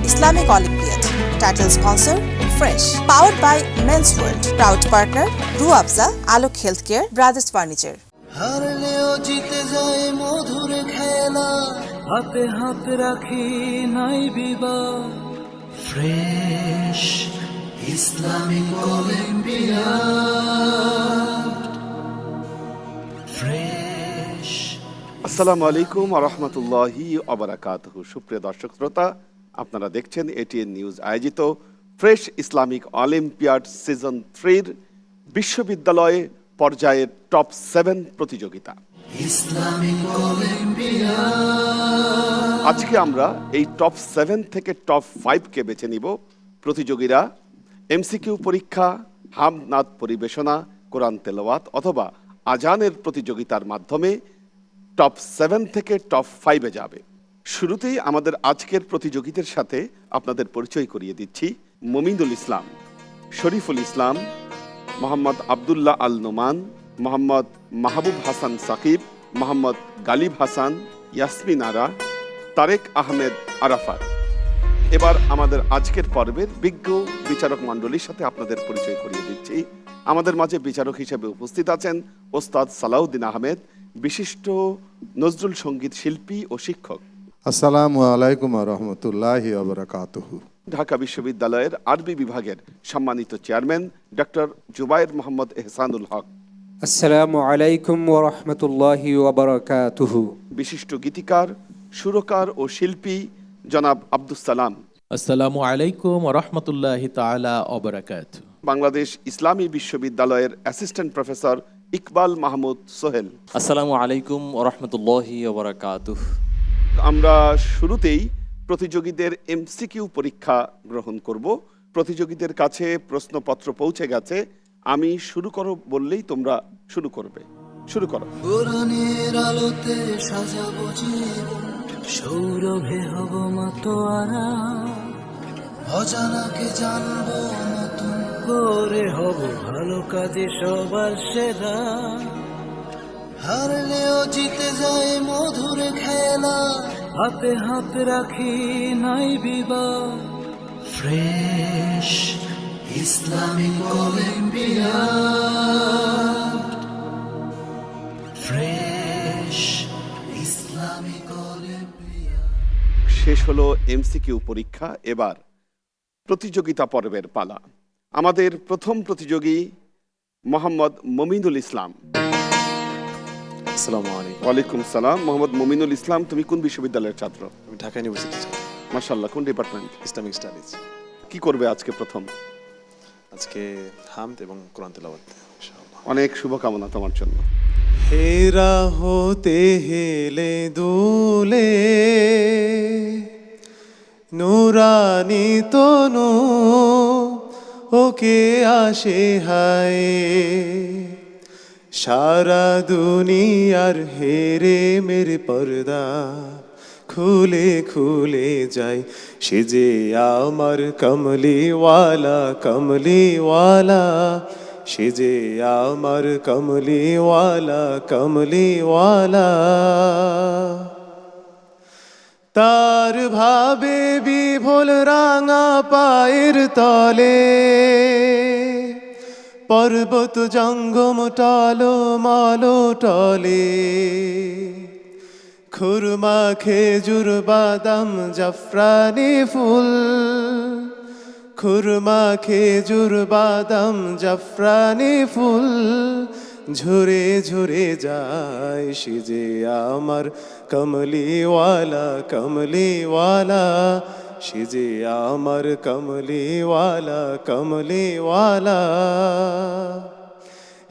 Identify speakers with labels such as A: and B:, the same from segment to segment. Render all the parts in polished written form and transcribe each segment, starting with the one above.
A: Islamic Olympiad. Title sponsor Fresh. Powered by Men's World. Proud partner Ruabza, Alok Healthcare, Brothers Furniture.
B: হারলেও জিতে যায় মধুর খেলা, হাতে হাত রাখি নাই বিবাদ। Fresh Islamic olympiad. ফ্রেশ।
C: আসসালামু আলাইকুম ওয়া রাহমাতুল্লাহি ওয়া বারাকাতুহু। সুপ্রিয় দর্শক শ্রোতা, আপনারা দেখছেন এটিএন নিউজ আয়োজিত ফ্রেশ ইসলামিক অলিম্পিয়াড সিজন 3 বিশ্ববিদ্যালয় পর্যায়ের টপ 7 প্রতিযোগিতা। আজকে আমরা এই টপ 7 থেকে টপ 5 কে বেছে নিব। প্রতিযোগীরা এমসিকিউ পরীক্ষা, হামদ পরিবেশনা, কোরআন তেলাওয়াত অথবা আজানের প্রতিযোগিতার মাধ্যমে টপ 7 থেকে টপ 5-এ যাবে। শুরুতেই আমাদের আজকের প্রতিযোগীদের সাথে আপনাদের পরিচয় করিয়ে দিচ্ছি। মমিনুল ইসলাম, শরীফুল ইসলাম, মোহাম্মদ আবদুল্লাহ আল নোমান, মোহাম্মদ মাহবুব হাসান সাকিব, মোহাম্মদ গালিব হাসান, ইয়াসমিন আরা, তারেক আহমেদ আরাফাত। এবার আমাদের আজকের পর্বের বিজ্ঞ বিচারক মণ্ডলীর সাথে আপনাদের পরিচয় করিয়ে দিচ্ছি। আমাদের মাঝে বিচারক হিসেবে উপস্থিত আছেন ওস্তাদ সালাউদ্দিন আহমেদ, বিশিষ্ট নজরুল সঙ্গীত শিল্পী ও শিক্ষক।
D: আসসালামু আলাইকুম ওয়া রাহমাতুল্লাহি ওয়া বারাকাতুহু।
C: ঢাকা বিশ্ববিদ্যালয়ের আরবি বিভাগের সম্মানিত চেয়ারম্যান ডক্টর জুবায়ের মোহাম্মদ এহসানুল হক।
E: আসসালামু আলাইকুম ওয়া রাহমাতুল্লাহি ওয়া বারাকাতুহু।
C: বিশিষ্ট গীতিকার, সুরকার ও শিল্পী জনাব আব্দুস সালাম।
F: আসসালামু আলাইকুম ওয়া রাহমাতুল্লাহি তাআলা ওয়া বারাকাতুহু।
C: বাংলাদেশ ইসলামী বিশ্ববিদ্যালয়ের অ্যাসিস্ট্যান্ট প্রফেসর ইকবাল মাহমুদ সোহেল।
G: আসসালামু আলাইকুম ওয়া রাহমাতুল্লাহি ওয়া বারাকাতুহু।
C: আমরা শুরুতেই প্রতিযোগীদের এমসিকিউ পরীক্ষা গ্রহণ করব। প্রতিযোগীদের কাছে প্রশ্নপত্র পৌঁছে গেছে। আমি শুরু করো বললেই তোমরা শুরু করবে। শুরু করো।
B: কোরআনের আলোতে সাজাবো জীবন, সৌরভে হব মাতোয়ারা, অজানাকে জানবো নতুন করে, হব ভালো কাজে সবার সেরা। হারলেও জিতে যায় মধুর খেলা, হাতে হাত রাখি নাই বিবাদ। Fresh Islamic olympiad. Fresh Islamic olympiad.
C: শেষ হলো এমসিকিউ পরীক্ষা। এবার প্রতিযোগিতা পর্বের পালা। আমাদের প্রথম প্রতিযোগী মোহাম্মদ মমিনুল ইসলাম।
H: আসসালামু আলাইকুম।
C: ওয়ালাইকুম সালাম। মোহাম্মদ মমিনুল ইসলাম, তুমি কোন বিশ্ববিদ্যালয়ের ছাত্র?
H: আমি ঢাকা ইউনিভার্সিটির ছাত্র।
C: মাশাআল্লাহ, কোন ডিপার্টমেন্ট?
H: Islamic studies.
C: কি করবে আজকে প্রথম?
H: আজকে হামদ এবং কোরআন তেলাওয়াত ইনশাআল্লাহ।
C: অনেক শুভকামনা তোমার জন্য।
I: হেরা হতে হেলে দুলে নুরানি তনু ওকে আসে হায়, সারা দুনিয়ার হেরে মেরে পর্দা খুলে খুলে যায়, সে যে আমার কমলিওয়ালা কমলিওয়ালা, সে যে আমার কমলিওয়ালা কমলিওয়ালা। তার ভাবে বিভোল রাঙা পায়ের তলে, পর্বত জঙ্গম টলো মালো টলে, খুরমা খেজুর বাদাম জাফরানি ফুল, খুরমা খেজুর বাদাম জাফরানি ফুল ঝরে ঝরে যায়, সে যে আমার কমলিওয়ালা কমলিওয়ালা, সে যে আমার কমলিওয়ালা কমলিওয়ালা।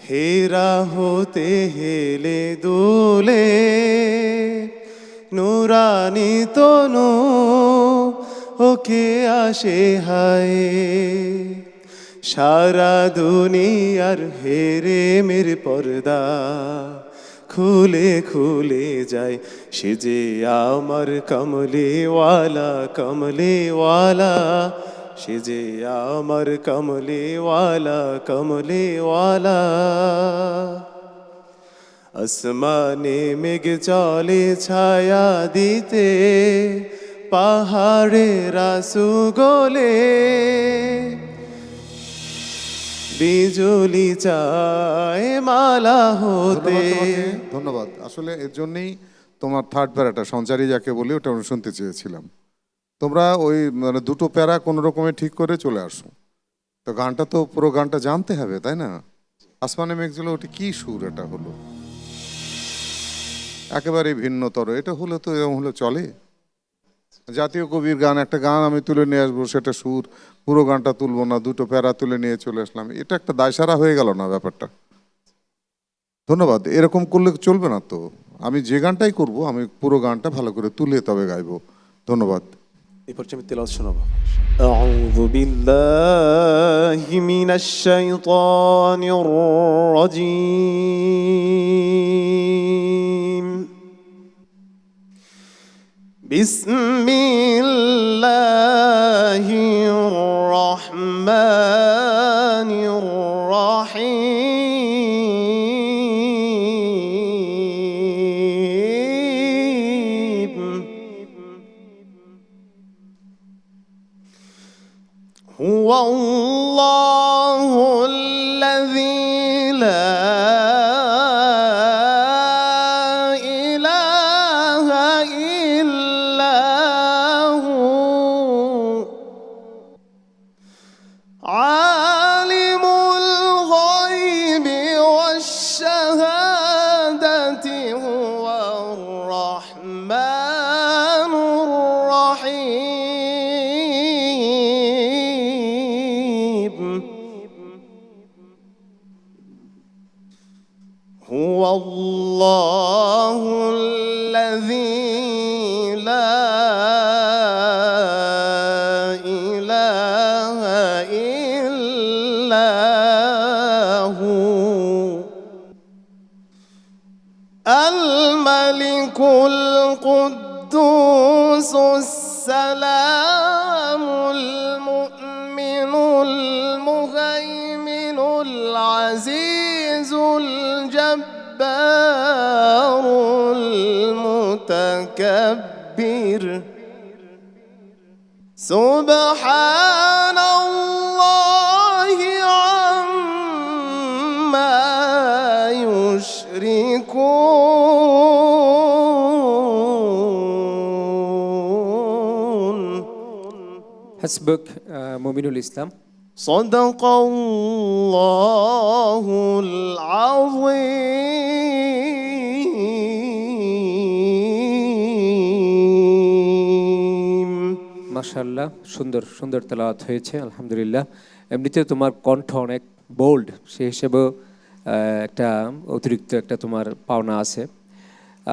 I: হেরা হতে হেলে দুলে নুরানি তনু ওকে আসে হায়, সারা দুনিয়ার হেরে মেরে পর্দা খুলে খুলে যায়, সে যে আমার কমলিওয়ালা কমলিওয়ালা, সে যে আমার কমলিওয়ালা কমলিওয়ালা। আসমানে মেঘ চলে ছায়া দিতে, পাহাড়ে রাসু গোলে বিজুলি চায় মালা হতে।
D: ধন্যবাদ। আসলে এর জন্যই তোমার থার্ড প্যারাটা সঞ্চারী যাকে বলি ওটা আমি শুনতে চেয়েছিলাম। তোমরা ওই মানে দুটো প্যারা কোনো রকমে ঠিক করে চলে আসো। তো গানটা তো পুরো গানটা জানতে হবে, তাই না? আসমানে মেঘ ওটা কি সুর এটা হলো, একেবারে ভিন্নতর। এটা হলে তো এরকম হলে চলে? জাতীয় কবির গান, একটা গান আমি তুলে নিয়ে আসবো, সেটা সুর, পুরো গানটা তুলবো না, দুটো প্যারা তুলে নিয়ে চলে আসলাম, এটা একটা দায়সারা হয়ে গেল না ব্যাপারটা? ধন্যবাদ। এরকম করলে চলবে না তো। আমি যে গানটাই করব আমি পুরো গানটা ভালো করে তুলে তবে গাইবো। ধন্যবাদ।
H: এই পর্যায়ে আমি তেলাওয়াত শোনাবো।
I: أعوذ بالله من الشيطان الرجيم. بسم الله الرحمن الرحيم. هو الله الذي لا إله إلا هو عالم الغيب والشهادة هو الرحمن الرحيم. هو الله الذي لا إله إلا هو الملك القدوس السلام المؤمن المهيمن العزيز الجبار المتكبر. سبحان الله عما يشركون.
E: হাসবুক মুমিনুল ইসলাম।
I: صدق الله العظيم.
E: মাশাআল্লাহ, সুন্দর সুন্দর তেলাওয়াত হয়েছে, আলহামদুলিল্লাহ। এমনিতে তোমার কণ্ঠ অনেক বোল্ড, সেই হিসেবেও একটা অতিরিক্ত একটা তোমার পাওনা আছে।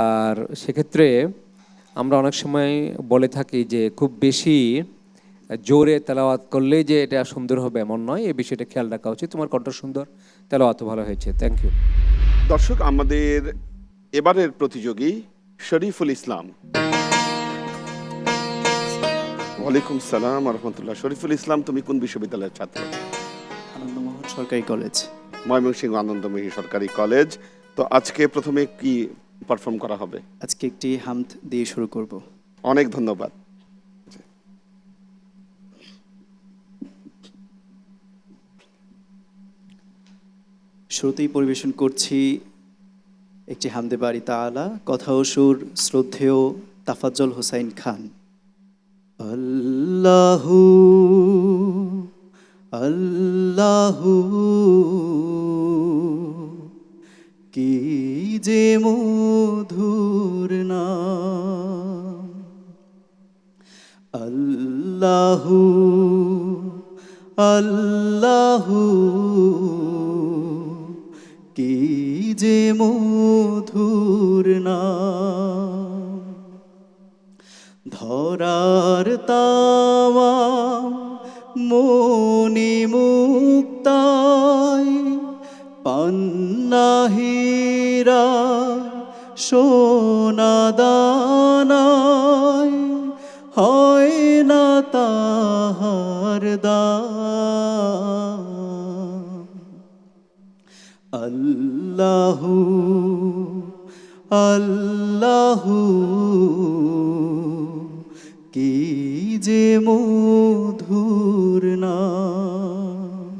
E: আর সেক্ষেত্রে আমরা অনেক সময় বলে থাকি যে খুব বেশি জোরে তেলাওয়াত করলেই যে এটা সুন্দর হবে এমন নয়, এই বিষয়টা খেয়াল রাখা উচিত। তোমার কণ্ঠ সুন্দর, তেলাওয়াতও ভালো হয়েছে, থ্যাংক ইউ।
C: দর্শক, আমাদের এবারের প্রতিযোগী শরীফুল ইসলাম। ওয়ালাইকুম সালাম রহমতুল্লাহ। শরীফুল ইসলাম, তুমি কোন বিশ্ববিদ্যালয়ের ছাত্র?
J: আনন্দমোহন সরকারি কলেজ।
C: ময়মনসিংহ আনন্দমোহন সরকারি কলেজ। তো আজকে প্রথমে কি পারফর্ম করা হবে?
J: আজকে একটি হামদ দিয়ে শুরু করব।
C: অনেক ধন্যবাদ।
J: শুরুতেই পরিবেশন করছি একটি হামদে বাড়ি তাআলা, কথা ও সুর শ্রদ্ধেয় তাফাজ্জল হোসাইন খান। আল্লাহু আল্লাহু কি যে মধুর নাম, আল্লাহু আল্লাহু কি যে মধুর নাম। ধরার তামাম মনি মুক্তায় পান্না হীরা সোনা দানায় হয় না তাহার দাম। আল্লাহু আল্লাহু কি যে মধুর নাম,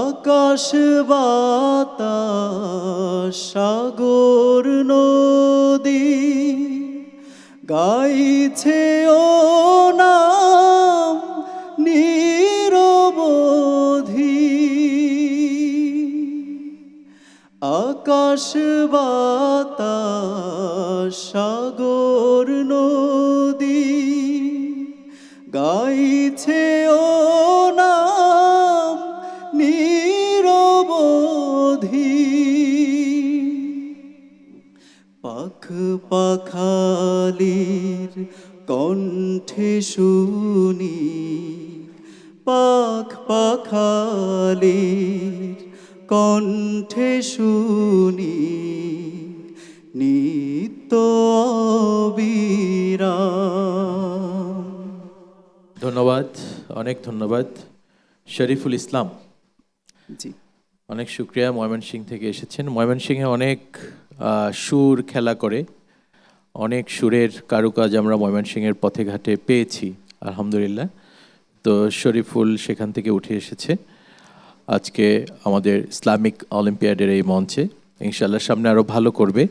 J: আকাশ বাতাস সাগর নদী গাইছে ও নাম নিরবধি। আকাশ বাতাস সাগর নদী গাইছে ও নাম নিরবধি। পাখ পাখালির কণ্ঠে শুনি, পাখ পাখালির কণ্ঠে শুনি নিত্য অবিরাম।
F: ধন্যবাদ, অনেক ধন্যবাদ শরীফুল ইসলাম।
J: জি,
F: অনেক শুক্রিয়া। ময়মনসিংহ থেকে এসেছেন। ময়মনসিংহে অনেক সুর খেলা করে, অনেক সুরের কারুকাজ আমরা ময়মনসিংহের পথে ঘাটে পেয়েছি আলহামদুলিল্লাহ। তো শরীফুল সেখান থেকে উঠে এসেছে আজকে আমাদের ইসলামিক অলিম্পিয়াডের এই মঞ্চে। ইনশাআল্লাহ সামনে আরও ভালো করবে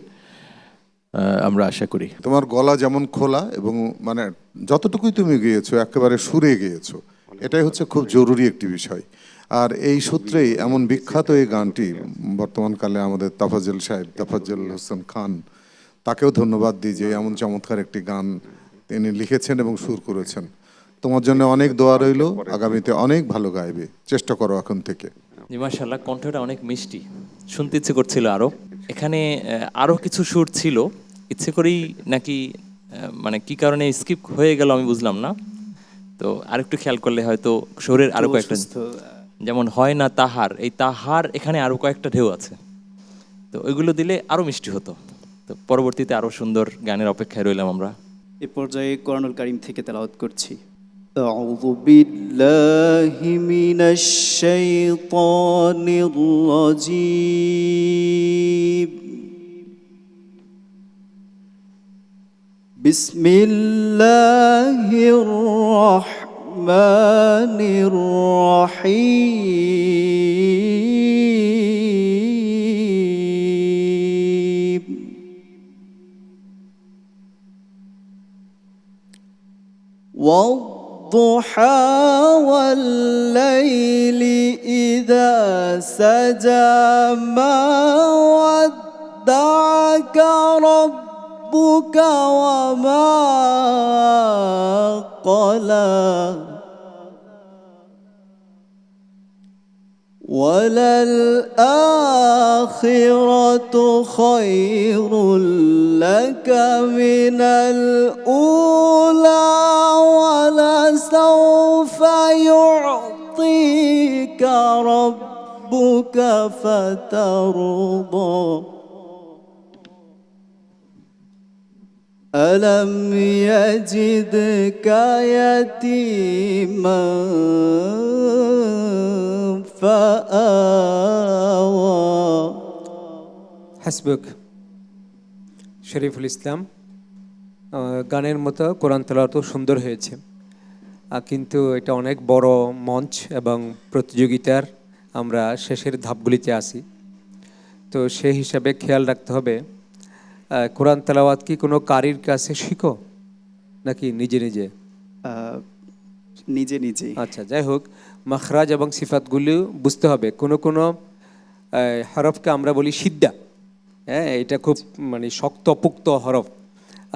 F: আমরা আশা করি।
D: তোমার গলা যেমন খোলা এবং মানে যতটুকুই তুমি গেয়েছো একেবারে সুরে গেয়েছো, এটাই হচ্ছে খুব জরুরি একটি বিষয়। আর এই সূত্রেই এমন বিখ্যাত এই গানটি বর্তমানকালে আমাদের তাফাজ্জল সাহেব, তাফাজ্জল হোসেন খান, তাকেও ধন্যবাদ দিই যে এমন চমৎকার একটি গান তিনি লিখেছেন এবং সুর করেছেন। তোমার জন্য অনেক দোয়া রইল, আগামীতে অনেক ভালো গাইবে, চেষ্টা করো এখন থেকে।
G: জি মাশাআল্লাহ, কণ্ঠটা অনেক মিষ্টি, শুনতে ইচ্ছে করছিল আরও। এখানে আরও কিছু সুর ছিল, ইচ্ছে করেই নাকি মানে কি কারণে স্কিপ হয়ে গেল আমি বুঝলাম না। তো আরেকটু খেয়াল করলে হয়তো সুরের আরও কয়েকটা, যেমন হয় না তাহার, এই তাহার এখানে আরও কয়েকটা ঢেউ আছে, তো ওইগুলো দিলে আরও মিষ্টি হতো। তো পরবর্তীতে আরও সুন্দর গানের অপেক্ষায় রইলাম আমরা।
J: এ পর্যায়ে কোরআনুল কারীম থেকে তেলাওয়াত করছি। আউযু বিল্লাহি মিনাশ শাইতানির রাজীম। বিসমিল্লাহির রাহমানির রাহিম। والضحى والليل إذا سجى ما ودعك ربك وما قلى وللآخرة خير لك من الأولى ولسوف يعطيك ربك فترضى ألم يجدك يتيما فآوى।
E: হাসবুক। শরীফুল ইসলাম, গানের মতো কোরআন তেলাওয়াতও সুন্দর হয়েছে, কিন্তু এটা অনেক বড় মঞ্চ এবং প্রতিযোগিতার আমরা শেষের ধাপগুলিতে আসি। তো সেই হিসাবে খেয়াল রাখতে হবে কোরআন তেলাওয়াত কি কোনো কারির কাছে শিখো নাকি নিজে নিজে?
J: নিজে নিজে।
E: আচ্ছা, যাই হোক, মাখরাজ এবং সিফাতগুলি বুঝতে হবে। কোনো কোনো হরফকে আমরা বলি সিদ্ধা, হ্যাঁ, এটা খুব মানে শক্তপোক্ত হরফ।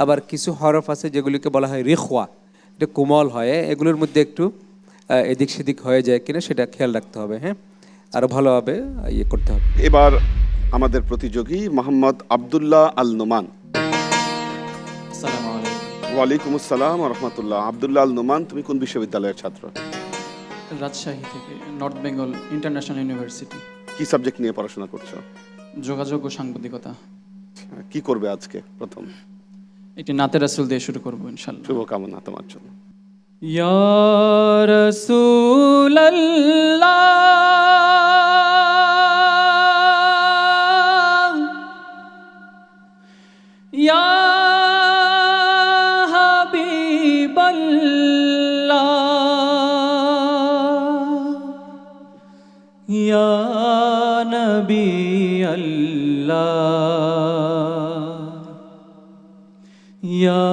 E: আবার কিছু হরফ আছে যেগুলিকে বলা হয় রেখওয়া, এটা কোমল হয়, এগুলোর মধ্যে একটু এদিক সেদিক হয়ে যায় কিনা সেটা খেয়াল রাখতে হবে। হ্যাঁ, আরও ভালোভাবে ইয়ে করতে হবে।
C: এবার আমাদের প্রতিযোগী মোহাম্মদ আব্দুল্লাহ আল নোমান।
K: আসসালামু আলাইকুম।
C: ওয়ালাইকুম আসসালাম ওয়া রাহমাতুল্লাহ। আব্দুল্লাহ আল নোমান, তুমি কোন বিশ্ববিদ্যালয়ের ছাত্র?
K: রাজশাহী থেকে, নর্থ বেঙ্গল ইন্টারন্যাশনাল ইউনিভার্সিটি।
C: কি সাবজেক্ট নিয়ে পড়াশোনা করছো?
K: যোগাযোগ ও সাংবাদিকতা।
C: কি করবে আজকে প্রথম?
K: এটি নাতে রাসূল দিয়ে শুরু করব ইনশাআল্লাহ।
C: শুভকামনা তোমার জন্য।
K: ইয়া রাসূলাল্লাহ ইয়া হাবিব ইয়া নবী আল্লাহ ইয়া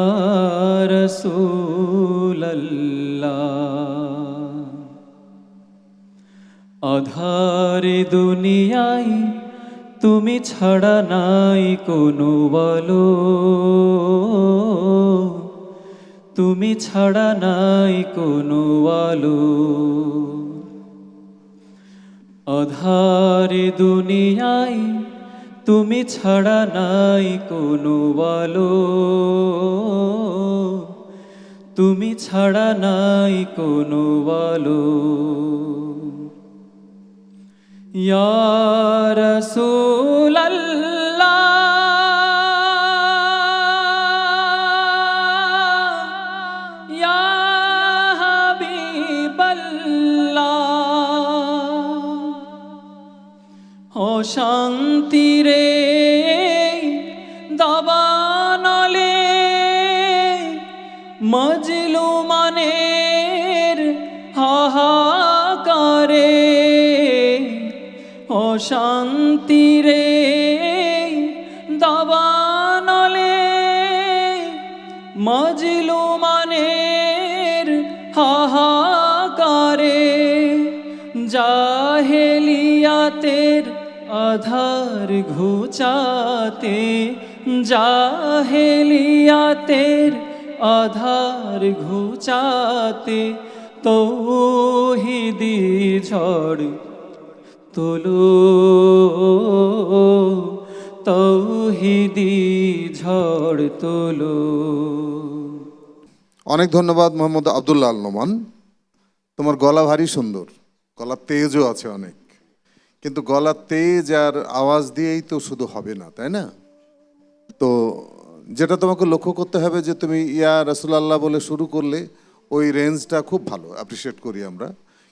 K: রাসূল আল্লাহ আধারে দুনিয়ায় তুমি ছাড়া নাই কোনো বলো তুমি ছাড়া নাই কোনো আলো আধারে দুনিয়ায় তুমি ছাড়া নাই কোনো আলো তুমি ছাড়া নাই কোনো আলো ইয়া রাসূল আল্লাহ ইয়া হাবিবাল্লাহ অশান্তি রে দাবানলে মজলুমানের হাহাকারে অশান্তি রে দাবানলে মজলুমানের হাহাকারে জাহেলিয়াতের আধার ঘুচাতে জাহেলিয়াতের আধার ঘুচাতে তৌহিদি ঝড় তোলো তৌহিদি ঝড় তোলো।
D: অনেক ধন্যবাদ মোহাম্মদ আব্দুল্লাহ আল নোমান। তোমার গলা ভারী সুন্দর, গলার তেজও আছে অনেক, কিন্তু গলার তেজ আর আওয়াজ দিয়েই তো শুধু হবে না, তাই না? তো যেটা তোমাকে লক্ষ্য করতে হবে যে তুমি ইয়া রাসূলুল্লাহ বলে শুরু করলে, ওই রেঞ্জটা খুব ভালো, অ্যাপ্রিসিয়েট করি আমরা,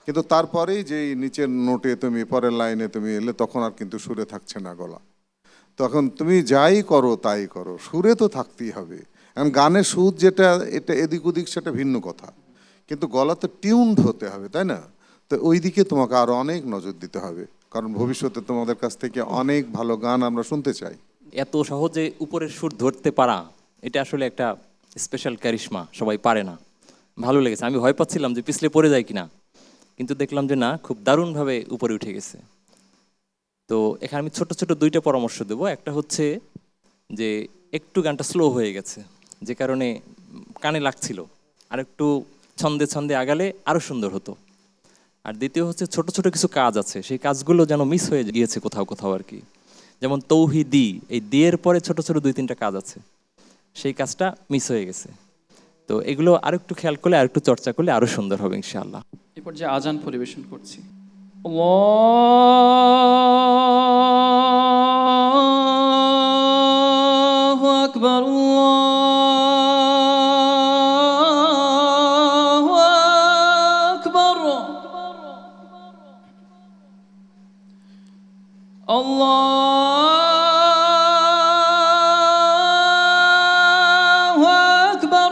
D: কিন্তু তারপরেই যেই নিচের নোটে তুমি পরের লাইনে তুমি এলে তখন আর কিন্তু সুরে থাকছে না গলা। তখন তুমি যাই করো তাই করো, সুরে তো থাকতেই হবে। এখন গানের সুর যেটা, এটা এদিক ওদিক সেটা ভিন্ন কথা, কিন্তু গলা তো টিউনড হতে হবে, তাই না? তো ওই দিকে তোমাকে আরও অনেক নজর দিতে হবে, কারণ ভবিষ্যতে তোমাদের কাছ থেকে অনেক ভালো গান আমরা শুনতে চাই।
G: এত সহজে উপরের সুর ধরতে পারা, এটা আসলে একটা স্পেশাল ক্যারিশমা, সবাই পারে না। ভালো লেগেছে, আমি ভয় পাচ্ছিলাম যে পিছলে পড়ে যায় কিনা, কিন্তু দেখলাম যে না, খুব দারুণভাবে উপরে উঠে গেছে। তো এখানে আমি ছোট ছোট দুইটা পরামর্শ দেবো। একটা হচ্ছে যে একটু গানটা স্লো হয়ে গেছে, যে কারণে কানে লাগছিল, আর একটু ছন্দে ছন্দে আগালে আরও সুন্দর হতো। আর দ্বিতীয় হচ্ছে ছোট ছোট কিছু কাজ আছে, সেই কাজগুলো যেন মিস হয়ে গিয়েছে কোথাও কোথাও আর কি। যেমন তৌহিদি, এই দিয়ের পরে ছোট ছোট 2-3টা কাজ আছে, সেই কাজটা মিস হয়ে গেছে। তো এগুলো আর একটু খেয়াল করলে, আর একটু চর্চা করলে আরও সুন্দর হবে ইনশাআল্লাহ।
K: এরপর যে আজান পরিবেশন করছি, আল্লাহু আকবার আল্লাহু আকবার আল্লাহু আকবার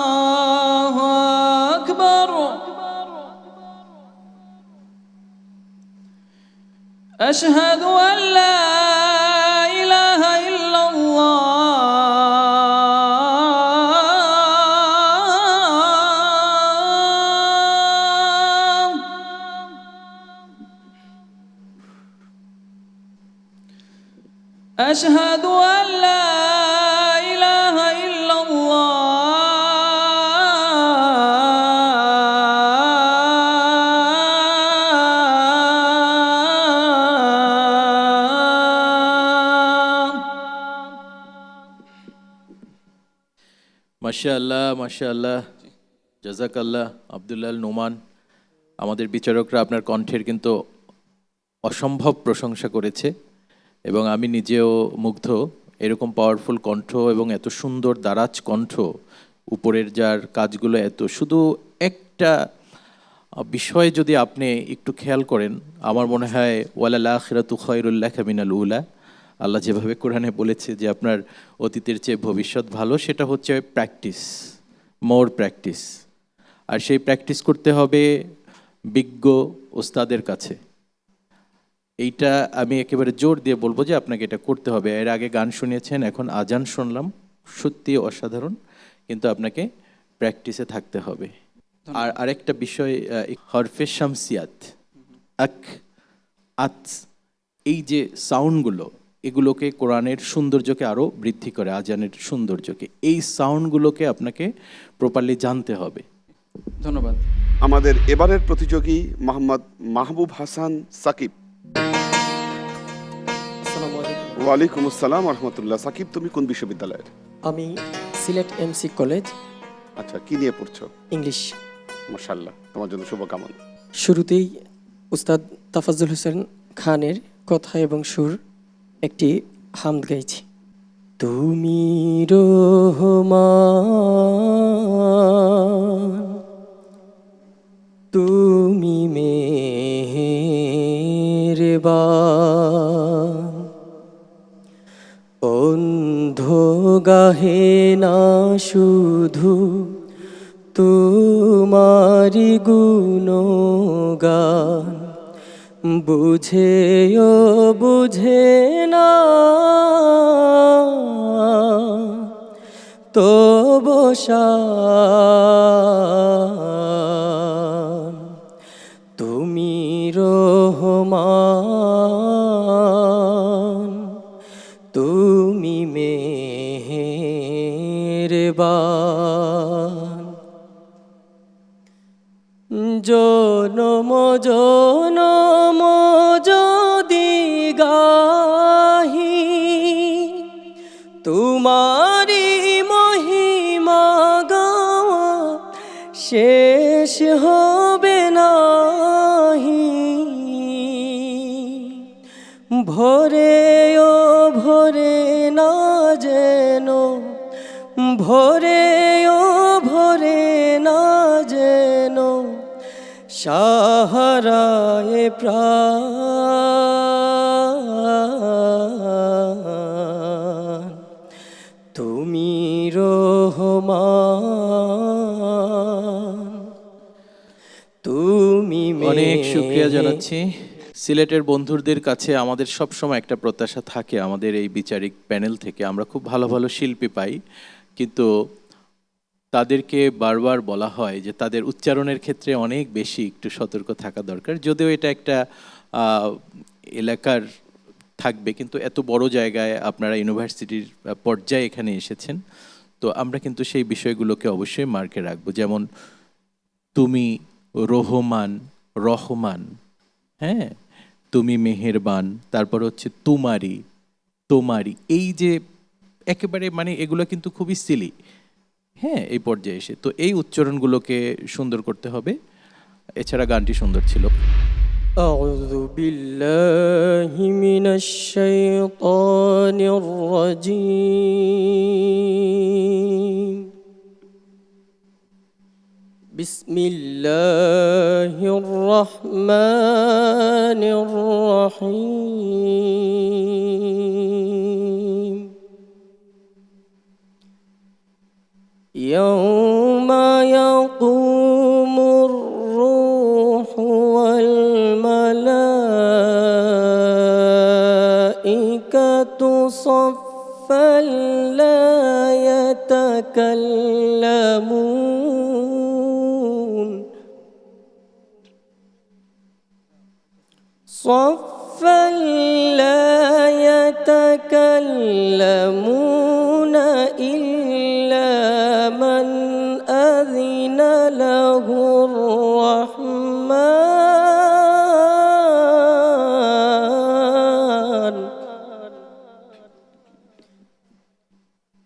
K: আল্লাহু আকবার আশহাদু আন লা ইলাহা ইল্লাল্লাহ أشهد أن لا إله إلا الله
F: মাশাআল্লাহ মাশাআল্লাহ, জাযাকাল্লাহ আব্দুল্লাহ আল নোমান। আমাদের বিচারকরা আপনার কণ্ঠের কিন্তু অসম্ভব প্রশংসা করেছে, এবং আমি নিজেও মুগ্ধ। এরকম পাওয়ারফুল কণ্ঠ এবং এত সুন্দর দারাজ কণ্ঠ, উপরের যার কাজগুলো এত, শুধু একটা বিষয় যদি আপনি একটু খেয়াল করেন, আমার মনে হয় ওয়ালাল আখিরাতু খায়রুল লাকা মিনাল উলা, আল্লাহ যেভাবে কোরআনে বলেছে যে আপনার অতীতের চেয়ে ভবিষ্যৎ ভালো, সেটা হচ্ছে প্র্যাকটিস, মোর প্র্যাকটিস। আর সেই প্র্যাকটিস করতে হবে বিজ্ঞ ওস্তাদের কাছে। এইটা আমি একেবারে জোর দিয়ে বলবো যে আপনাকে এটা করতে হবে। এর আগে গান শুনিয়েছেন, এখন আজান শুনলাম, সত্যি অসাধারণ, কিন্তু আপনাকে প্র্যাকটিসে থাকতে হবে। আর আরেকটা বিষয়, হরফে শামসিয়াত, আক, আত, এই যে সাউন্ডগুলো, এগুলোকে কোরআনের সৌন্দর্যকে আরও বৃদ্ধি করে, আজানের সৌন্দর্যকে। এই সাউন্ডগুলোকে আপনাকে প্রপারলি জানতে হবে।
K: ধন্যবাদ।
C: আমাদের এবারের প্রতিযোগী মোহাম্মদ মাহবুব হাসান সাকিব। ওয়ালাইকুম আসসালাম রহমতুল্লাহ। সাকিব, তুমি কোন বিশ্ববিদ্যালয়ের?
L: আমি সিলেট এমসি কলেজ।
C: আচ্ছা, কি নিয়ে পড়ছো?
L: ইংলিশ।
C: মাশাআল্লাহ, তোমার জন্য শুভকামনা।
L: শুরুতেই উস্তাদ তাফাজ্জুল হোসেন খানের কথা এবং সুর একটি হামদ গাইছি। তুমি রহমান, তুমি মেহেরবান, অন্ধ গাহে না শুধু তোমারি গুণগান, বুঝেও বুঝে না তবু শান, তুমি রহমান, তুমি মেহেরবান, জনম জনম যদি গাহি তোমারি মহিমা গাওয়া শেষ হবে নাহি, ভরে ও ভরে না যেন, ভরে ও ভরে না যেন সাহারায় প্রাণ, তুমি রহমান, তুমি
F: অনেক শুকরিয়া জানাচ্ছি। সিলেটের বন্ধুদের কাছে আমাদের সব সময় একটা প্রত্যাশা থাকে, আমাদের এই বিচারিক প্যানেল থেকে আমরা খুব ভালো ভালো শিল্পী পাই, কিন্তু তাদেরকে বারবার বলা হয় যে তাদের উচ্চারণের ক্ষেত্রে অনেক বেশি একটু সতর্ক থাকা দরকার। যদিও এটা একটা এলাকার থাকবে, কিন্তু এত বড় জায়গায় আপনারা ইউনিভার্সিটির পর্যায়ে এখানে এসেছেন, তো আমরা কিন্তু সেই বিষয়গুলোকে অবশ্যই মার্কে রাখবো। যেমন তুমি রহমান, রহমান, হ্যাঁ, তুমি মেহেরবান, তারপর হচ্ছে তোমারি, তোমারি, এই যে একেবারে মানে এগুলো কিন্তু খুবই সিলি, হ্যাঁ, এই পর্যায়ে এসে তো এই উচ্চারণগুলোকে সুন্দর করতে হবে। এছাড়া গানটি সুন্দর ছিল।
L: আউযু বিল্লাহি মিনাশ শাইতানির রাজীম, বিসমিল্লাহির রহমানির রহিম। يوم يقوم الروح والملائكة صفا لا يتكلمون، صفا لا يتكلمون إلا من أذن له الرحمن،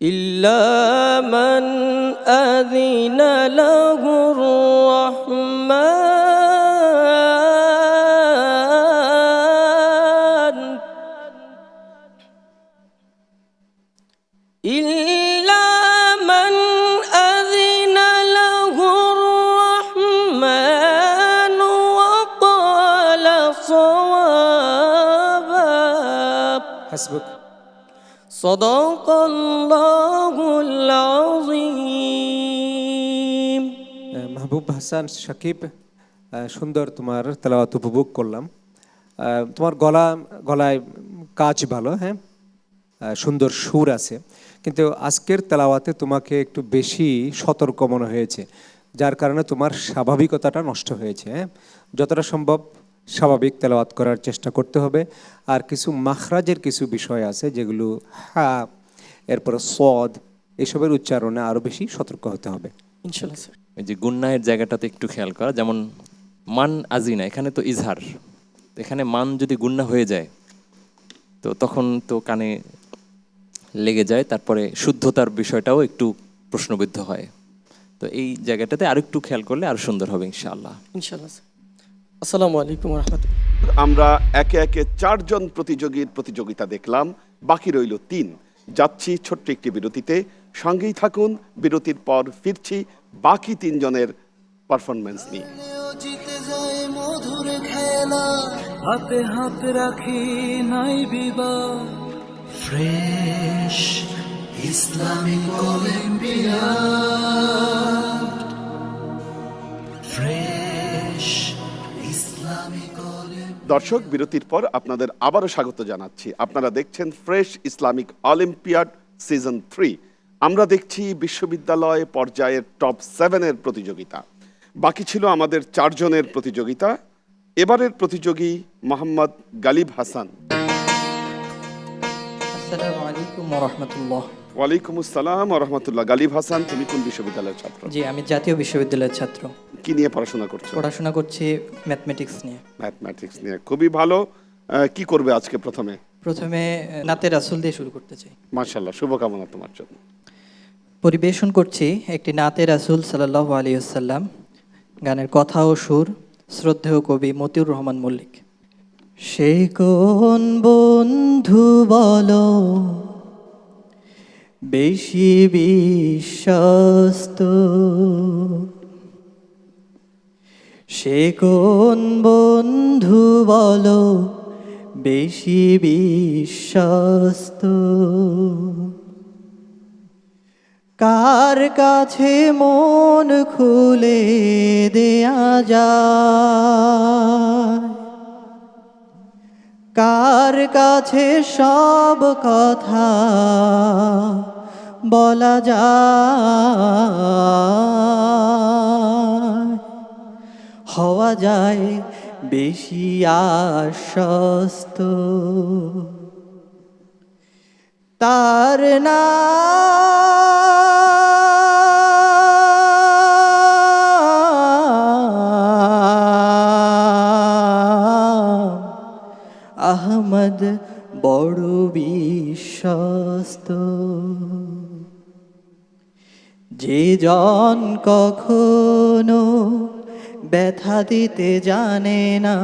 L: إلا من أذن له الرحمن، إلا من أذن له الرحمن وقال صوابا। حسبك. صدق الله العظيم
E: মাহবুব হাসান সাকিব, সুন্দর তোমার তেলাওয়াত উপভোগ করলাম। তোমার গলায় কাজ ভালো, হ্যাঁ, সুন্দর সুর আছে, কিন্তু আজকের তেলাওয়াতে তোমাকে একটু বেশি সতর্ক মনে হয়েছে, যার কারণে তোমার স্বাভাবিকতাটা নষ্ট হয়েছে। হ্যাঁ, যতটা সম্ভব স্বাভাবিক তেলাওয়াত করার চেষ্টা করতে হবে। আর কিছু মাখরাজের কিছু বিষয় আছে যেগুলো হা, এরপর সদ, এসবের উচ্চারণে আরও বেশি সতর্ক হতে হবে।
K: ইনশাল্লাহ স্যার।
G: এই যে গুন্নাহের জায়গাটাতে একটু খেয়াল করা, যেমন মান আজিনা, এখানে তো ইজহার, এখানে মান যদি গুন্না হয়ে যায় তো তখন তো কানে লেগে যায়, তারপরে শুদ্ধতার বিষয়টাও একটু প্রশ্নবিদ্ধ হয়। তো এই জায়গাটাতে আরো একটু খেয়াল করলে আরো সুন্দর হবে ইনশাআল্লাহ।
K: ইনশাল্লাহ স্যার। আসসালামু আলাইকুম রহমতুল্লাহ।
C: আমরা একে একে 4 জন প্রতিযোগীর প্রতিযোগিতা দেখলাম, বাকি রইল 3। যাচ্ছি ছোট্ট একটি বিরতিতে, সঙ্গেই থাকুন। বিরতির পর ফিরছি বাকি 3 জনের পারফরমেন্স নিয়ে।
B: জিতে যায় মধুর খেলা, হাতে হাত রাখি নাই বিবাদ। Fresh Islamic olympiad, fresh Islamic olympiad.
C: দর্শক, বিরতির পর আপনাদের আবারও স্বাগত জানাচ্ছি। আপনারা দেখছেন ফ্রেশ ইসলামিক অলিম্পিয়াড সিজন 3। আমরা দেখছি বিশ্ববিদ্যালয় পর্যায়ের টপ 7-এর প্রতিযোগিতা। বাকি ছিল আমাদের 4 জনের প্রতিযোগিতা। এবারের প্রতিযোগী মোহাম্মদ গালিব হাসান।
K: আসসালামু আলাইকুম রহমতুল্লাহ।
C: ওয়ালাইকুম আসসালাম ওয়া রাহমাতুল্লাহ। গালিব হাসান, তুমি কোন বিশ্ববিদ্যালয়ের ছাত্র?
K: জি, আমি জাতীয় বিশ্ববিদ্যালয়ের ছাত্র।
C: কি নিয়ে পড়াশোনা করছো?
K: পড়াশোনা করছি ম্যাথমেটিক্স নিয়ে।
C: ম্যাথমেটিক্স নিয়ে, খুবই ভালো। কি করবে আজকে?
K: প্রথমে নাতে রাসূল দিয়ে শুরু করতে চাই।
C: মাশাআল্লাহ, শুভকামনা তোমার জন্য।
K: পরিবেশন করছি একটি নাতে রাসূল সাল্লাল্লাহু আলাইহি ওয়াসাল্লাম, গানের কথা ও সুর শ্রদ্ধেয় কবি মতিউর রহমান মল্লিক। সে কোন বন্ধু বলো বেশি বিশ্বস্ত, সে কোন বন্ধু বলো বেশি বিশ্বস্ত, কার কাছে মন খুলে দেয়া যায়, কার কাছে সব কথা বলা যায়, হওয়া যায় বেশি আশ্বস্ত, তার নাম আহমদ বড় বিশ্বস্ত। যে জন কখনো ব্যথা দিতে জানে না,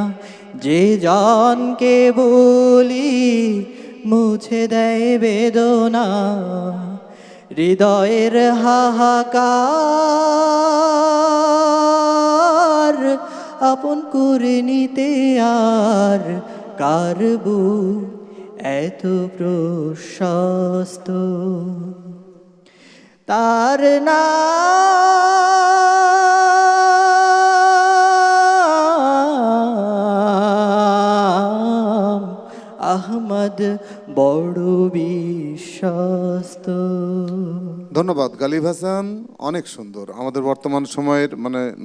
K: যে জনকে বলি মুছে দেয় বেদনা, হৃদয়ের হাহাকার আপন করে নিতে আর কার বুক এত প্রশস্ত, তার নাম আহমদ বড় বিশ্বস্ত।
D: ধন্যবাদ গালিব হাসান, অনেক সুন্দর। আমাদের বর্তমান সময়ের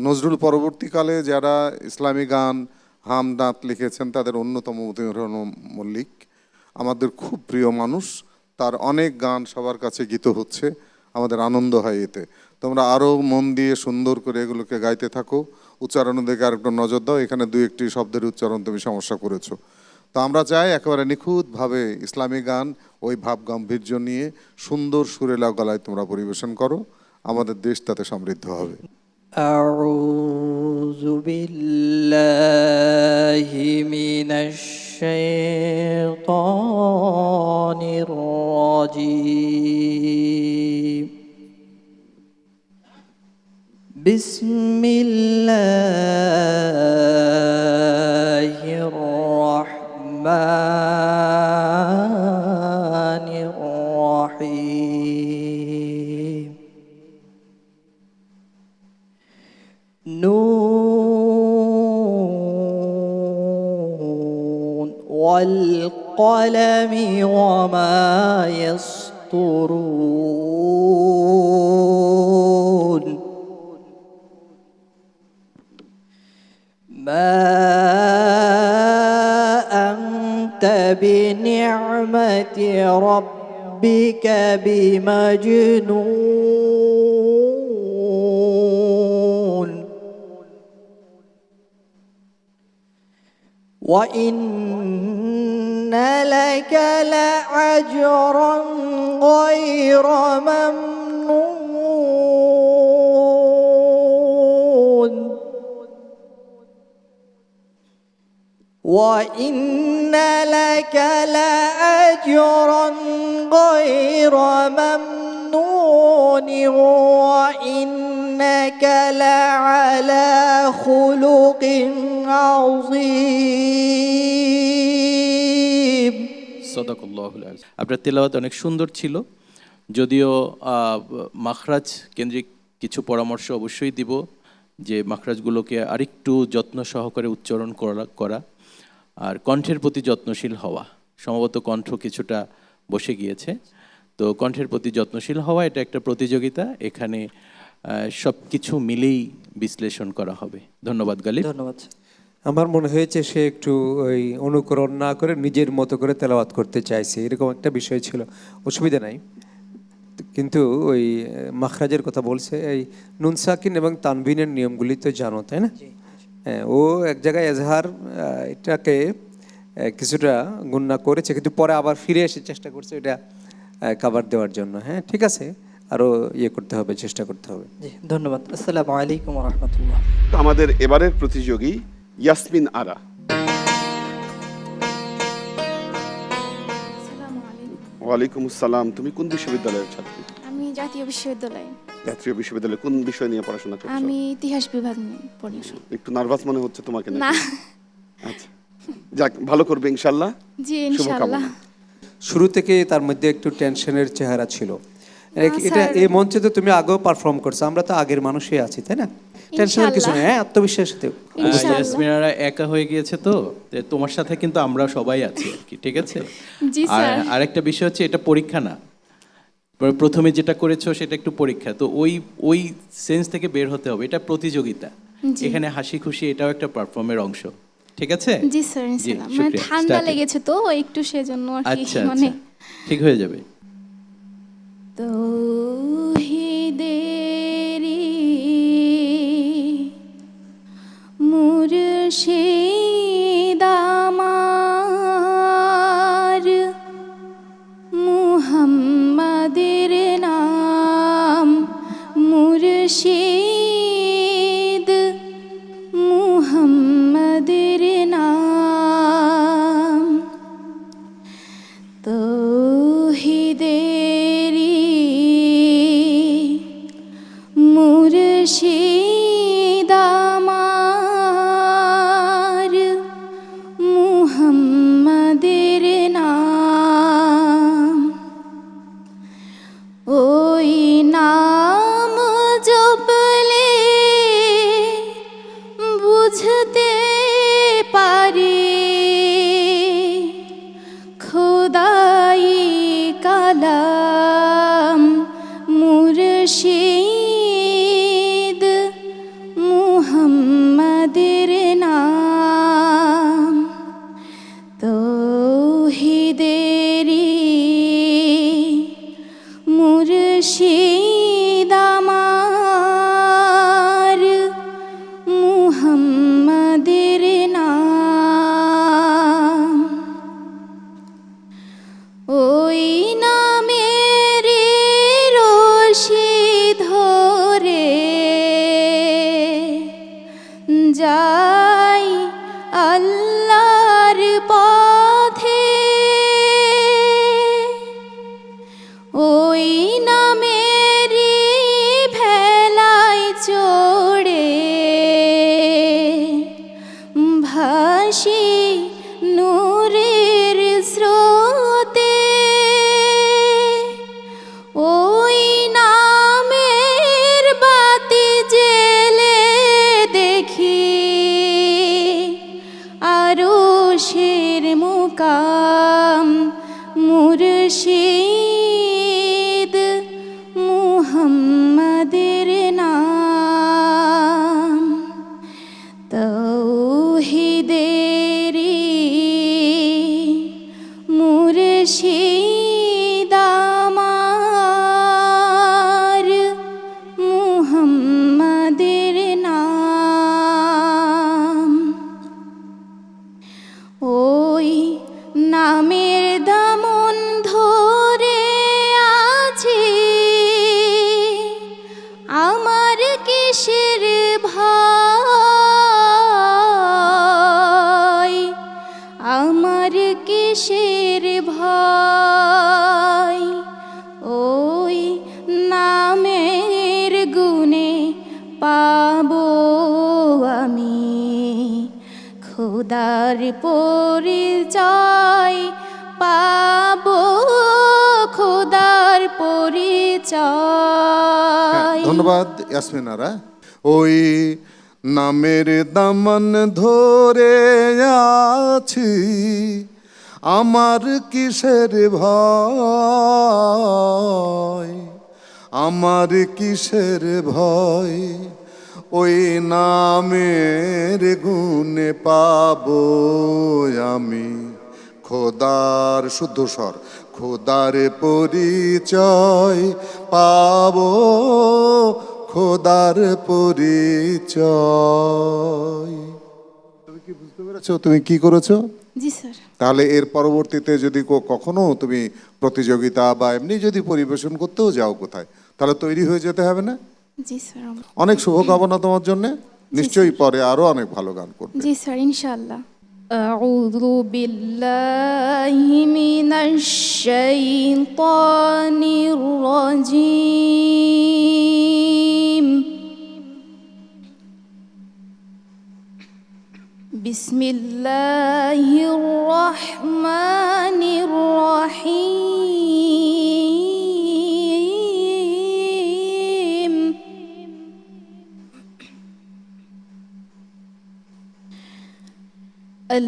D: নজরুল পরবর্তীকালে যারা ইসলামী গান হামদাত লিখেছেন তাদের অন্যতম মতিউর রহমান মল্লিক আমাদের খুব প্রিয় মানুষ। তার অনেক গান সবার কাছে গীত হচ্ছে, আমাদের আনন্দ হয় এতে। তোমরা আরও মন দিয়ে সুন্দর করে এগুলোকে গাইতে থাকো, উচ্চারণের দিকে আরেকটু নজর দাও। এখানে 2-1টি শব্দের উচ্চারণ তুমি সমস্যা করেছো। তো আমরা চাই একেবারে নিখুঁতভাবে ইসলামী গান ওই ভাব গাম্ভীর্য নিয়ে সুন্দর সুরেলা গলায় তোমরা পরিবেশন করো, আমাদের দেশ তাতে সমৃদ্ধ হবে।
K: আউযু বিল্লাহি মিনাশ শাইতানির রাজীম। বিসমিল্লাহির রহমানির نون والقلم وما يسطرون ما أنت بنعمة ربك بمجنون وإن لك لأجرا غير ممنون وإن لك لأجرا غير ممنون وإنك لعلى خلق عظيم
F: সাদাকাল্লাহুল আযীম। আপনার তেলাওয়াত অনেক সুন্দর ছিল, যদিও মাখরাজ কেন্দ্রিক কিছু পরামর্শ অবশ্যই দিব, যে মাখরাজগুলোকে আরেকটু যত্ন সহকারে উচ্চারণ করা আর কণ্ঠের প্রতি যত্নশীল হওয়া। সম্ভবত কণ্ঠ কিছুটা বসে গিয়েছে, তো কণ্ঠের প্রতি যত্নশীল হওয়া, এটা একটা প্রতিযোগিতা, এখানে সব কিছু মিলেই বিশ্লেষণ করা হবে। ধন্যবাদ গালিব।
K: ধন্যবাদ।
E: আমার মনে হয়েছে সে একটু ওই অনুকরণ না করে নিজের মতো করে তেলাওয়াত করতে চাইছে, এরকম একটা বিষয় ছিল। অসুবিধা নাই, কিন্তু ওই মাখরাজের কথা বলছে, এই নুন সাকিন এবং তানবিনের নিয়মগুলি তো জানো, তাই না? হ্যাঁ, ও এক জায়গায় এজহার এটাকে কিছুটা গুণনা করেছে, কিন্তু পরে আবার ফিরে এসে চেষ্টা করছে এটা কাভার দেওয়ার জন্য। হ্যাঁ, ঠিক আছে, আরও করতে হবে, চেষ্টা করতে হবে।
K: জি, ধন্যবাদ। আসসালামু আলাইকুম ওয়া রাহমাতুল্লাহ।
C: আমাদের এবারের প্রতিযোগী ইয়াসমিন আরা। ওয়ালাইকুম আসসালাম। তুমি কোন বিশ্ববিদ্যালয়ের ছাত্রী?
M: আমি জাতীয় বিশ্ববিদ্যালয়।
C: জাতীয় বিশ্ববিদ্যালয়ে কোন বিষয় নিয়ে পড়াশোনা করছো?
M: আমি ইতিহাস বিভাগ নিয়ে পড়াশোনা।
C: একটু নার্ভাস মনে হচ্ছে তোমাকে নাকি?
M: না।
C: আচ্ছা, যাক, ভালো করবে ইনশাআল্লাহ।
M: জি, ইনশাআল্লাহ।
E: শুরু থেকে তার মধ্যে একটু টেনশনের চেহারা ছিল। এটা এই মঞ্চে তো তুমি আগেও পারফর্ম করছো, আমরা তো আগের মানুষই আছি, তাই না? টেনশনের কিছু নেই, হ্যাঁ, আত্মবিশ্বাসে
F: ইয়াসমিনারা একা হয়ে গিয়েছে, তো তোমার সাথে কিন্তু আমরা সবাই আছি আর কি, ঠিক আছে? আর আরেকটা বিষয় হচ্ছে, এটা পরীক্ষা না, প্রথমে যেটা করেছো সেটা একটু পরীক্ষা, তো ওই সেন্স থেকে বের হতে হবে, এটা প্রতিযোগিতা। এখানে হাসি খুশি এটাও একটা পারফর্মের অংশ, ঠিক আছে?
M: জি স্যার, ইনশাআল্লাহ। মানে ঠান্ডা লেগেছে তো একটু, সেজন্য আর কি, মানে
F: ঠিক হয়ে যাবে।
M: তৌহিদেরি মুর্শিদ আমার, মুহাম্মাদের নাম মুর্শিদ, মুহাম্মাদের নাম তৌহিদেরি মুর্শিদ আমার, মুহাম্মাদের নাম। ওই নাম জপলে বুঝতে পারি খোদাই কালাম মুর্শিদ, মুহাম্মাদের নাম তৌহিদেরি মুর্শিদ আমার, মুহাম্মাদের নাম। ওই নামের রশি ধরে যাই আল্লাহর পথে, ওই নামের ভেলায় চড়ে ভাসি নূরের স্রোতে, ওই নামের বাতি জেলে কিসের ভয়, আমার কিসের ভয়, ওই নামের গুণে পাবো আমি খোদার পরিচয়, পাবো খোদার পরিচয়।
D: ধন্যবাদ ইয়াসমিনারা। ওই নামের দামন ধরে আছি, আমার কিসের ভয়, আমার কিসের ভয়, ওই নামের গুণে পাবো আমি খোদার শুদ্ধ স্বর, খোদার পরিচয় পাবো খোদার পরিচয়। তুমি কি বুঝতে পেরেছো তুমি কি করেছো?
M: জি স্যার।
D: তাহলে এর পরবর্তীতে যদি কখনো তুমি প্রতিযোগিতা বা এমনি যদি পরিবেশন করতেও যাও কোথায়, তাহলে তৈরি হয়ে যেতে হবে না?
M: জি স্যার।
D: অনেক শুভকামনা তোমার জন্য, নিশ্চয়ই পরে আরো অনেক ভালো গান করবে।
M: জি স্যার, ইনশাআল্লাহ। আউযু বিল্লাহি মিনাশ শাইতানির রাজীম। বিসমিল্লাহির রহমানির রহিম।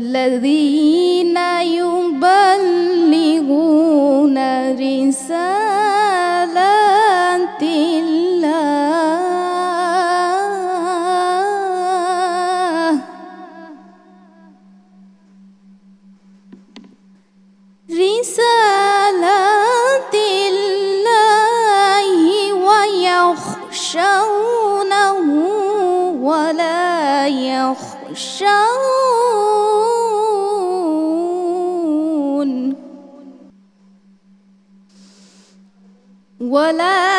M: الذين يبلغون رسالات الله ويخشونه ولا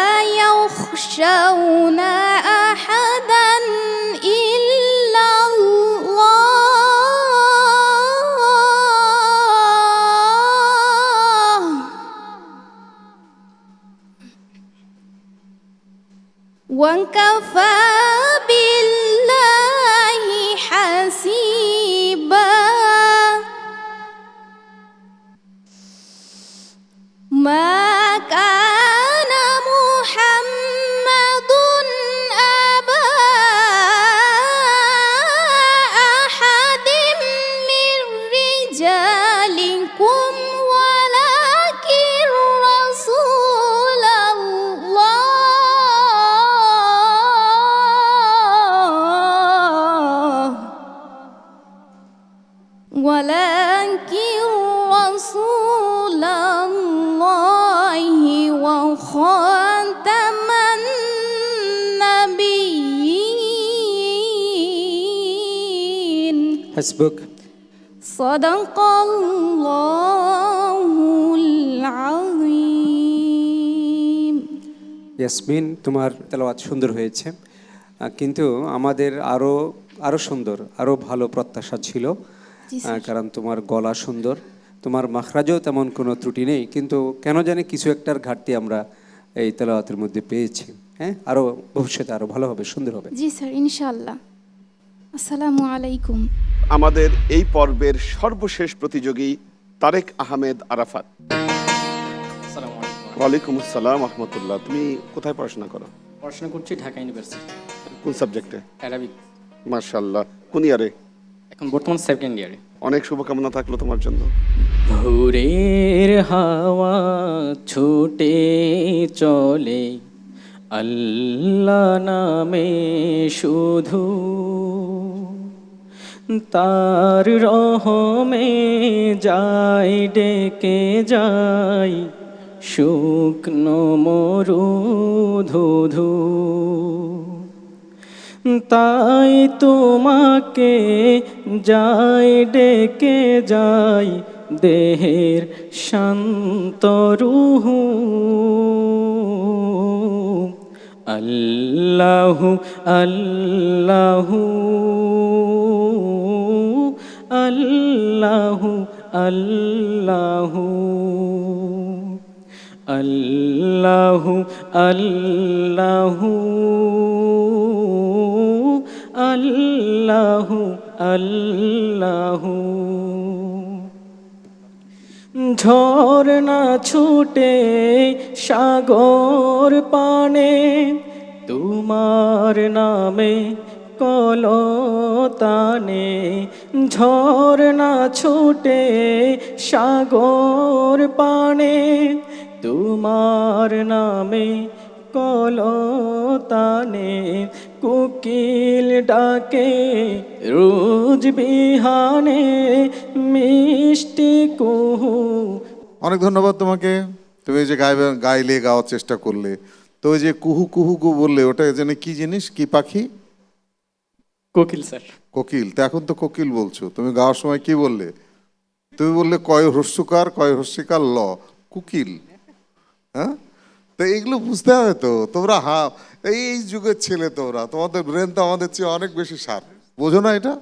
M: يخشون أحدا إلا الله وكفى بالله حسيبا ما كان محمد أبا أحد من رجالكم ولكن رسول الله ولكن رسول الله وخاتم النبيين
E: হাসবুক।
M: صدق الله العظيم।
E: ইয়াসমিন, তোমার তেলাওয়াত সুন্দর হয়েছে, কিন্তু আমাদের আরো সুন্দর, আরো ভালো প্রত্যাশা ছিল, কারণ তোমার গলা সুন্দর, তোমার মাখরাজও তেমন কোনো ত্রুটি নেই, কিন্তু কেন জানি কিছু একটার ঘাটতি আমরা এই তেলাওয়াতের মধ্যে পেয়েছি। হ্যাঁ, আরো ভবিষ্যতে আরো ভালো হবে, সুন্দর হবে।
M: জি স্যার, ইনশাআল্লাহ। আসসালামু আলাইকুম।
C: আমাদের এই পর্বের সর্বশেষ প্রতিযোগী তারেক আহমেদ আরাফাত। ওয়ালাইকুম আসসালাম রহমতুল্লাহ। তুমি কোথায় পড়াশোনা করো?
N: পড়াশোনা করছি ঢাকা ইউনিভার্সিটি।
C: কোন সাবজেক্টে?
N: অ্যারাবিক।
C: মাশাআল্লাহ। কোন ইয়ারে?
N: এখন বর্তমান সেকেন্ড ইয়ারে।
C: অনেক শুভকামনা থাকলো তোমার জন্য।
N: ভোরের হাওয়া ছুটে চলে আল্লাহ নামে শুধু, তার রহমে যায় ডেকে যায় শুকনো মরুধুধু। তাই তোমাকে যাই ডেকে যাই দেহের শান্ত রুহু, আল্লাহু আল্লাহু আল্লাহু আল্লাহু আল্লাহু আল্লাহু আল্লাহু আল্লাহু ঝরনা ছুটে সাগর পানে তোমার নামে কলতানে ঝরনা ছুটে সাগর পানে তোমার নামে কলতানে কোকিল ডাকে রোজ বিহানে মিষ্টি কুহু।
D: অনেক ধন্যবাদ তোমাকে। তুমি এই যে গাইলে গাওয়ার চেষ্টা করলে, তো ওই যে কুহু কুহু কু বললে, ওটা যেন কি জিনিস, কি পাখি?
N: কোকিল স্যার।
D: কোকিল। তো এখন তো কোকিল বলছো, তুমি গাওয়ার সময় কি বললে? তুমি বললে কয় হস্যকার কয় হস্যিকার ল, কুকিল। হ্যাঁ, তো এইগুলো বুঝতে হবে তো। তোমরা এই যুগের ছেলে, তোমাদের ব্রেন তো আমাদের চেয়ে অনেক বেশি শার্প, বোঝো না এটা?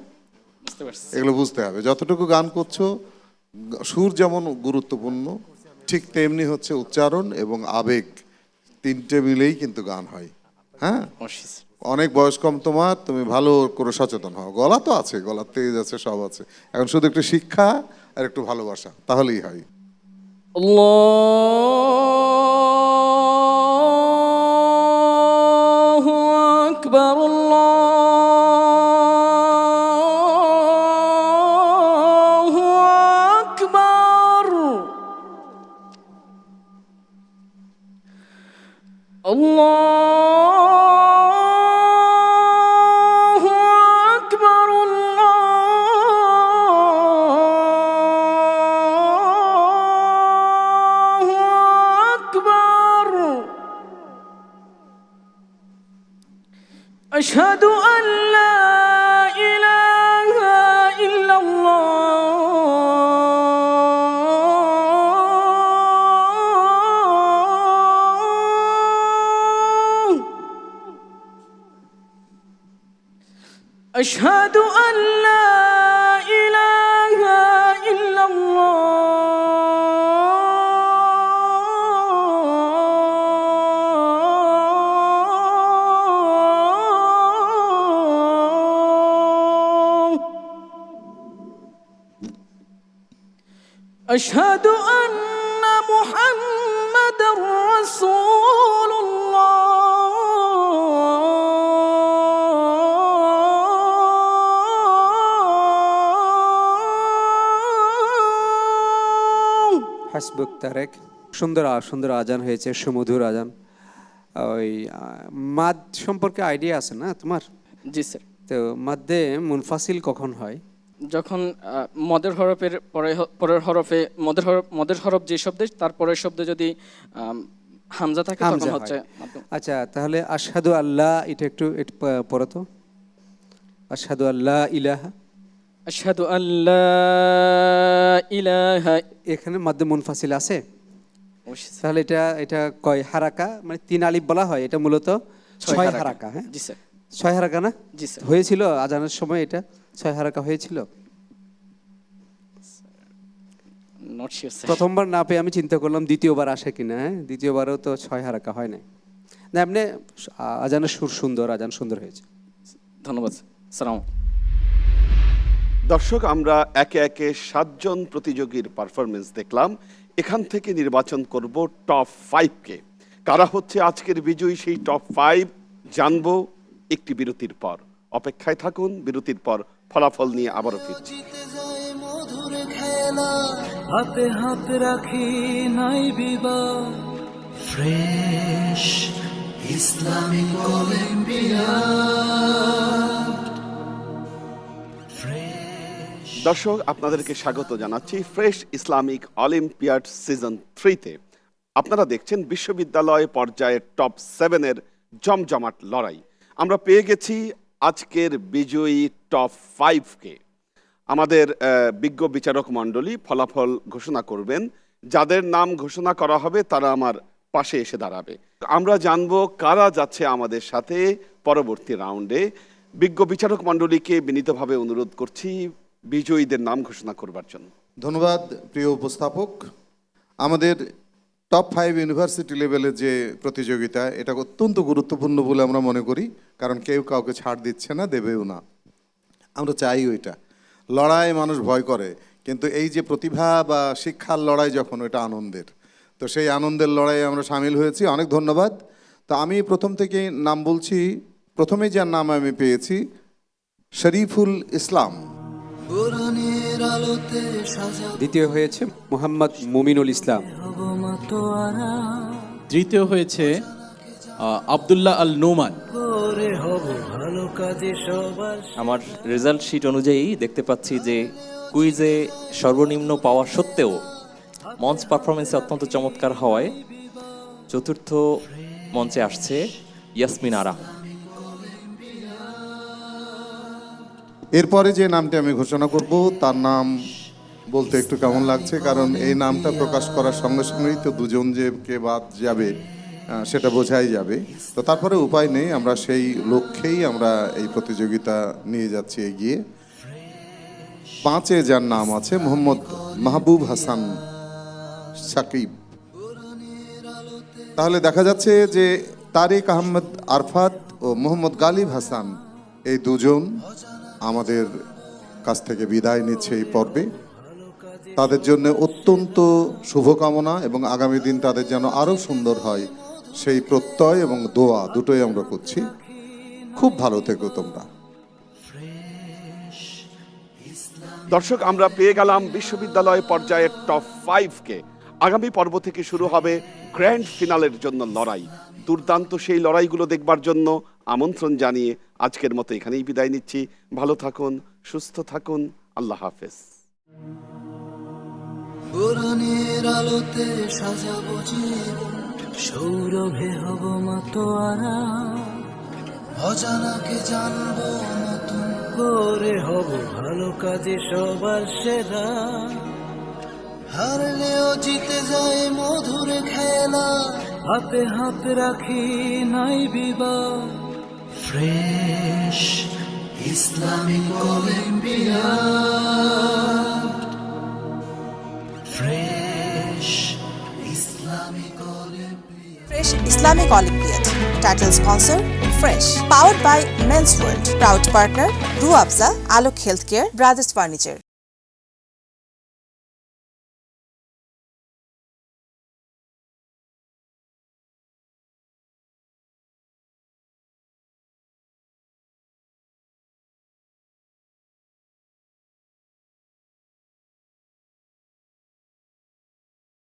D: এগুলো বুঝতে হবে। যতটুকু গান করছো, সুর যেমন গুরুত্বপূর্ণ, ঠিক তেমনি হচ্ছে উচ্চারণ এবং আবেগ, তিনটে মিলেই কিন্তু গান হয়। হ্যাঁ, অনেক বয়স কম তোমার, তুমি ভালো করে সচেতন হও। গলা তো আছে, গলার তেজ আছে, সব আছে। এখন শুধু একটু শিক্ষা আর একটু ভালোবাসা, তাহলেই হয়।
N: আল্লাহু আকবার, আল্লাহু আকবার, আল্লাহু আকবার, আল্লাহু আকবার। আশহাদু আল্লা ইলাহা ইল্লাল্লাহ, আশহাদু আল্লা ইলাহা ইল্লাল্লাহ, আশহাদু আন্না মুহাম্মাদার রাসূলুল্লাহ।
E: হাসবুক তারেক। সুন্দর সুন্দর আজান হয়েছে, সুমধুর আজান। ওই মাদ সম্পর্কে আইডিয়া আছে না তোমার?
N: জি স্যার।
E: তো মাদ্দে মুনফাসিল কখন হয়?
N: যখন মদের হরফের পরের হরফে মদের হরফ যে শব্দে তার পরের শব্দে যদি হামজা থাকে তখন হচ্ছে।
E: আচ্ছা, তাহলে আশহাদু আল্লাহ, এটা একটু পড়ো তো। আশহাদু আল্লাহ ইলাহা,
N: আশহাদু আল্লা ইলাহা,
E: এখানে মাদ্দে মুনফাসিল আছে। তাহলে এটা কয় হারাকা, মানে 3 আলিফ বলা হয়, এটা মূলত 6 হারাকা। হ্যাঁ
N: জি স্যার।
E: 6 হারাকা না?
N: জি স্যার।
E: হয়েছিল আজানের সময় এটা 6 হারাকা হয়েছিল। প্রথমবার না পেয়ে আমি চিন্তা করলাম দ্বিতীয়বার আসে কিনা। হ্যাঁ, দ্বিতীয়বারও তো 6 হারাকা হয় না। এমনি আজানের সুর সুন্দর, আজান সুন্দর হয়েছে।
N: ধন্যবাদ। সালাম।
C: দর্শক, আমরা একে একে 7 জন প্রতিযোগীর পারফরমেন্স দেখলাম। এখান থেকে নির্বাচন করব টপ 5 কে। কারা হচ্ছে আজকের বিজয়ী সেই টপ 5 জানবো একটি বিরতির পর। অপেক্ষায় থাকুন, বিরতির পর ফলাফল নিয়ে আবারও ফিরছি।
B: হাতে হাত রাখি নাই বিবাদ, ফ্রেশ ইসলামিক অলিম্পিয়াড।
C: দর্শক, আপনাদেরকে স্বাগত জানাচ্ছি ফ্রেশ ইসলামিক অলিম্পিয়াড সিজন 3-তে। আপনারা দেখছেন বিশ্ববিদ্যালয় পর্যায়ের টপ 7-এর জমজমাট লড়াই। আমরা পেয়ে গেছি আজকের বিজয়ী টপ 5 কে। আমাদের বিজ্ঞ বিচারক মণ্ডলী ফলাফল ঘোষণা করবেন। যাদের নাম ঘোষণা করা হবে তারা আমার পাশে এসে দাঁড়াবে। আমরা জানবো কারা যাচ্ছে আমাদের সাথে পরবর্তী রাউন্ডে। বিজ্ঞ বিচারক মণ্ডলীকে বিনীতভাবে অনুরোধ করছি বিজয়ীদের নাম ঘোষণা করবার জন্য।
D: ধন্যবাদ প্রিয় উপস্থাপক। আমাদের টপ 5 ইউনিভার্সিটি লেভেলের যে প্রতিযোগিতা, এটা অত্যন্ত গুরুত্বপূর্ণ বলে আমরা মনে করি, কারণ কেউ কাউকে ছাড় দিচ্ছে না, দেবেও না। আমরা চাই ওইটা। লড়াই মানুষ ভয় করে, কিন্তু এই যে প্রতিভা বা শিক্ষার লড়াই যখন, ওইটা আনন্দের। তো সেই আনন্দের লড়াইয়ে আমরা সামিল হয়েছি। অনেক ধন্যবাদ। তো আমি প্রথম থেকেই নাম বলছি। প্রথমে যার নাম আমি পেয়েছি, শরীফুল ইসলাম।
O: দ্বিতীয় হয়েছে মোহাম্মদ মুমিনুল ইসলাম।
F: তৃতীয় হয়েছে আব্দুল্লাহ আল নোমান।
G: আমার রেজাল্ট শিট অনুযায়ী দেখতে পাচ্ছি যে কুইজে সর্বনিম্ন পাওয়া সত্ত্বেও মঞ্চ পারফরমেন্সে অত্যন্ত চমৎকার হওয়ায় চতুর্থ মঞ্চে আসছে ইয়াসমিন আরা।
D: এরপরে যে নামটি আমি ঘোষণা করব, তার নাম বলতে একটু কেমন লাগছে, কারণ এই নামটা প্রকাশ করার সঙ্গে সঙ্গেই তো দুজন যে কে বাদ যাবে সেটা বোঝাই যাবে। তো তারপরে উপায় নেই, আমরা সেই লক্ষ্যেই আমরা এই প্রতিযোগিতা নিয়ে যাচ্ছি এগিয়ে। 5-এ যার নাম আছে মোহাম্মদ মাহবুব হাসান সাকিব। তাহলে দেখা যাচ্ছে যে তারেক আহমদ আরফাত ও মোহাম্মদ গালিব হাসান, এই দুজন আমাদের কাছ থেকে বিদায় নিচ্ছে এই পর্বে। তাদের জন্য অত্যন্ত শুভকামনা এবং আগামী দিন তাদের যেন আরও সুন্দর হয় সেই প্রত্যয় এবং দোয়া দুটোই আমরা করছি। খুব ভালো থেকো তোমরা।
C: দর্শক, আমরা পেয়ে গেলাম বিশ্ববিদ্যালয় পর্যায়ের টপ 5কে। আগামী পর্ব থেকে শুরু হবে গ্র্যান্ড ফিনালের জন্য লড়াই। দুর্দান্ত সেই লড়াইগুলো দেখবার জন্য আমন্ত্রণ জানিয়ে আজকের মতো এখানেই বিদায় নিচ্ছি। ভালো থাকুন, সুস্থ থাকুন। আল্লাহ হাফেজ।
B: কোরআনের আলোতে সাজাবো জীবন, সৌরভে হব মাতোয়ারা, অজানাকে জানবো নতুন করে, হব ভালো কাজে সবার সেরা। হারলেও জিতে যায় মধুর খেলা, হাতে হাত রাখি নাই বিবাদ। Fresh Islamic olympiad, fresh Islamic olympiad.
A: Fresh Islamic Olympiad. Title sponsor Fresh. Powered by Men's World. Proud partner Ruabza, Alok Healthcare, Brothers Furniture.